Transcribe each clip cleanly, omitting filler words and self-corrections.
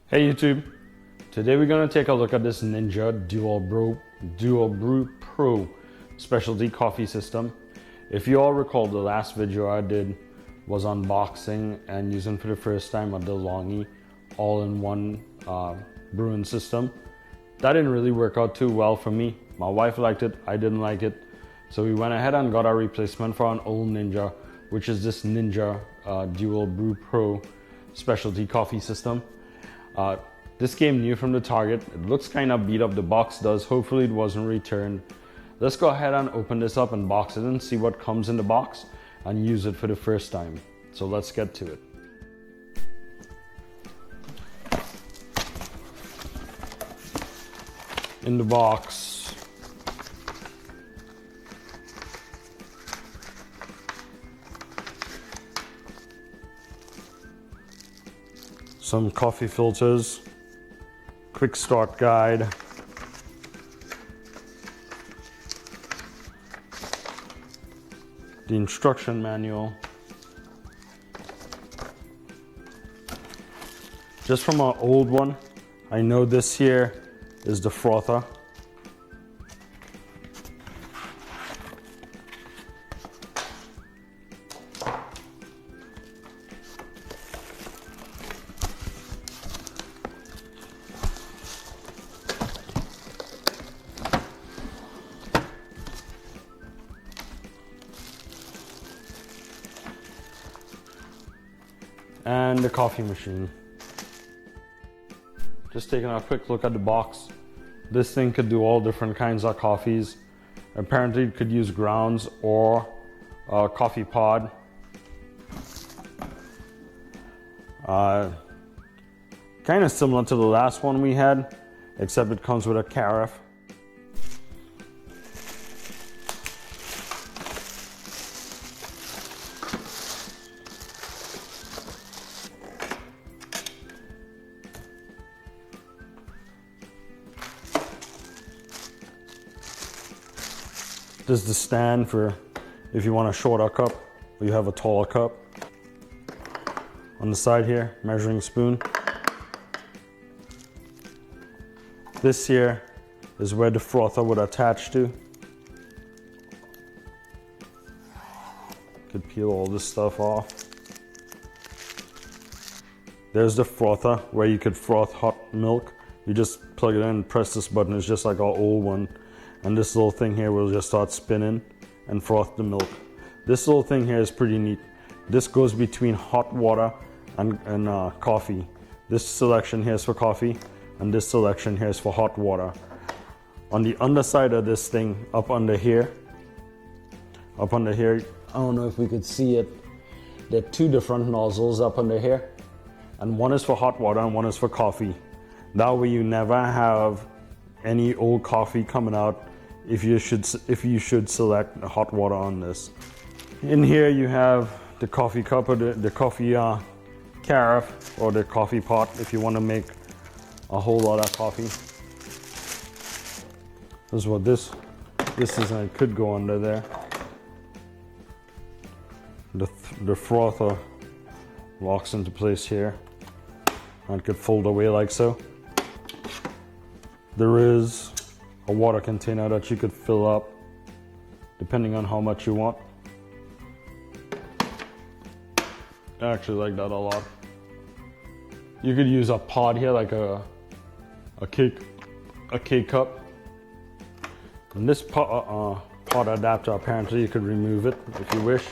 Hey YouTube, today we're going to take a look at this Ninja Dual Brew Pro specialty coffee system. If you all recall, the last video I did was unboxing and using for the first time a DeLonghi all-in-one brewing system. That didn't really work out too well for me. My wife liked it, I didn't like it. So we went ahead and got our replacement for an old Ninja, which is this Ninja Dual Brew Pro specialty coffee system. This came new from the Target. It looks kind of beat up, the box does. Hopefully it wasn't returned. Let's go ahead and open this up and box it and see what comes in the box and use it for the first time. So let's get to it. In the box, some coffee filters, quick start guide, the instruction manual. Just from our old one, I know this here is the frother. And the coffee machine. Just taking a quick look at the box. This thing could do all different kinds of coffees. Apparently it could use grounds or a coffee pod. Kind of similar to the last one we had, except it comes with a carafe. This is the stand for if you want a shorter cup or you have a taller cup. On the side here, measuring spoon. This here is where the frother would attach to. Could peel all this stuff off. There's the frother where you could froth hot milk. You just plug it in and press this button. It's just like our old one. And this little thing here will just start spinning and froth the milk. This little thing here is pretty neat. This goes between hot water and coffee. This selection here is for coffee, and this selection here is for hot water. On the underside of this thing, up under here, I don't know if we could see it, there are two different nozzles up under here, and one is for hot water and one is for coffee. That way you never have any old coffee coming out if you should select hot water on this. In here you have the coffee cup or the coffee carafe or the coffee pot if you want to make a whole lot of coffee. This is what this is, and it could go under there. The frother locks into place here and could fold away like so. There is a water container that you could fill up depending on how much you want. I actually like that a lot. You could use a pod here, like a cake cup. And this pod adapter, apparently you could remove it if you wish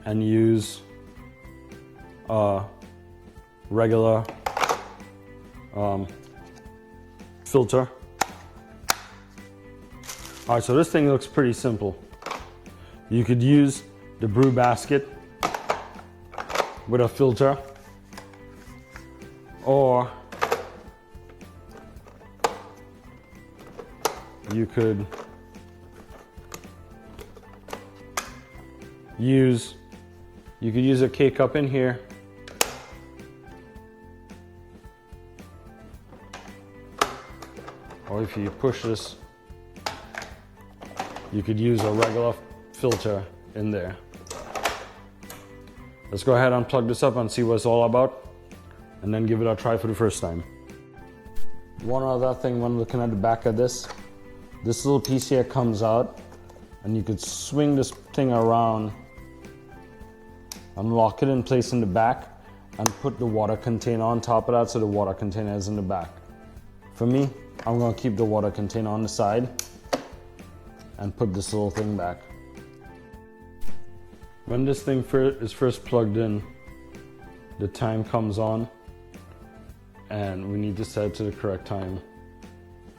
and use a regular filter. All right, so this thing looks pretty simple. You could use the brew basket with a filter, or you could use a K-cup in here. Or if you push this, you could use a regular filter in there. Let's go ahead and plug this up and see what it's all about. and then give it a try for the first time. One other thing when looking at the back of this little piece here comes out, and you could swing this thing around and lock it in place in the back and put the water container on top of that, so the water container is in the back. For me, I'm going to keep the water container on the side and put this little thing back. When this thing is first plugged in, the time comes on and we need to set it to the correct time.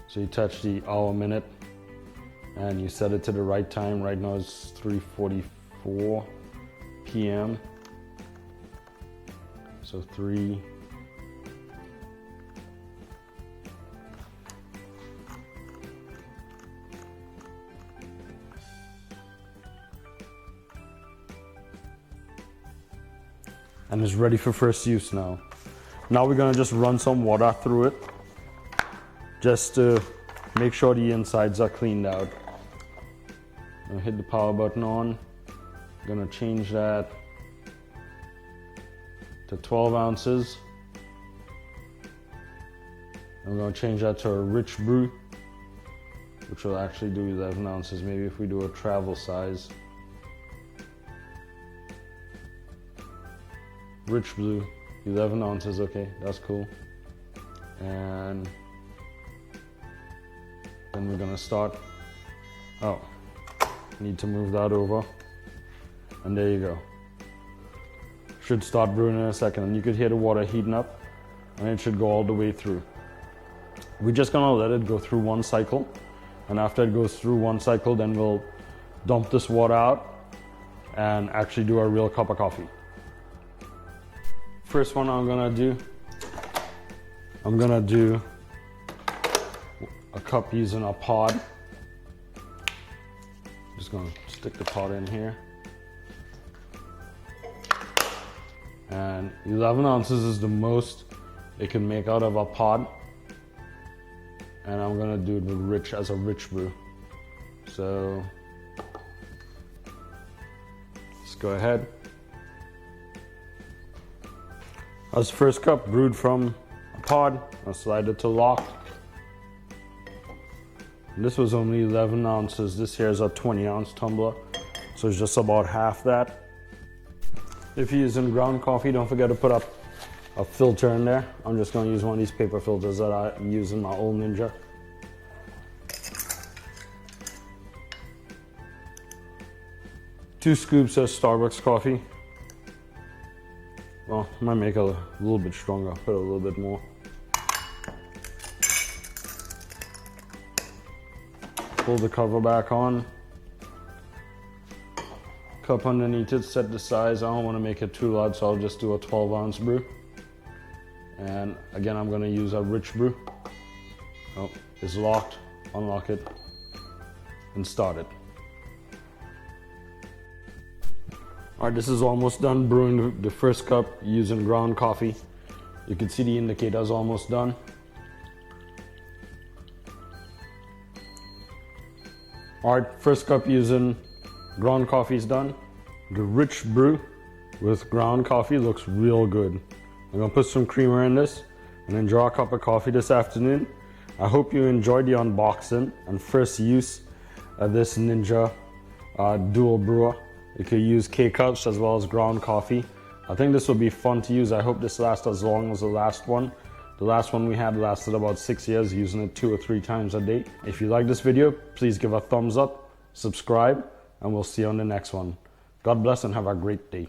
So you touch the hour minute and you set it to the right time. Right now it's 3:44 p.m. So 3. And it's ready for first use now. Now we're gonna just run some water through it just to make sure the insides are cleaned out. I'm gonna hit the power button on. I'm gonna change that to 12 ounces. I'm gonna change that to a rich brew, which will actually do 11 ounces, maybe if we do a travel size. Rich Brew, 11 ounces, okay, that's cool. And then we're gonna start. Oh, need to move that over. And there you go. Should start brewing in a second. And you could hear the water heating up, and it should go all the way through. We're just gonna let it go through one cycle. And after it goes through one cycle, then we'll dump this water out and actually do a real cup of coffee. First one I'm gonna do a cup using a pod. Just gonna stick the pod in here. And 11 ounces is the most it can make out of a pod. And I'm gonna do it with as a rich brew. So let's go ahead. As first cup brewed from a pod, I'll slide it to lock. And this was only 11 ounces. This here is a 20-ounce tumbler, so it's just about half that. If you're using ground coffee, don't forget to put up a filter in there. I'm just going to use one of these paper filters that I use in my old Ninja. Two scoops of Starbucks coffee. Well, might make it a little bit stronger, put a little bit more. Pull the cover back on. Cup underneath it, set the size. I don't want to make it too large, so I'll just do a 12-ounce brew. And again, I'm going to use a rich brew. Oh, it's locked. Unlock it and start it. Alright, this is almost done brewing the first cup using ground coffee. You can see the indicator is almost done. Alright, first cup using ground coffee is done. The rich brew with ground coffee looks real good. I'm gonna put some creamer in this and enjoy a cup of coffee this afternoon. I hope you enjoyed the unboxing and first use of this Ninja dual brewer. You could use K-cups as well as ground coffee. I think this will be fun to use. I hope this lasts as long as the last one. The last one we had lasted about 6 years, using it 2 or 3 times a day. If you like this video, please give a thumbs up, subscribe, and we'll see you on the next one. God bless and have a great day.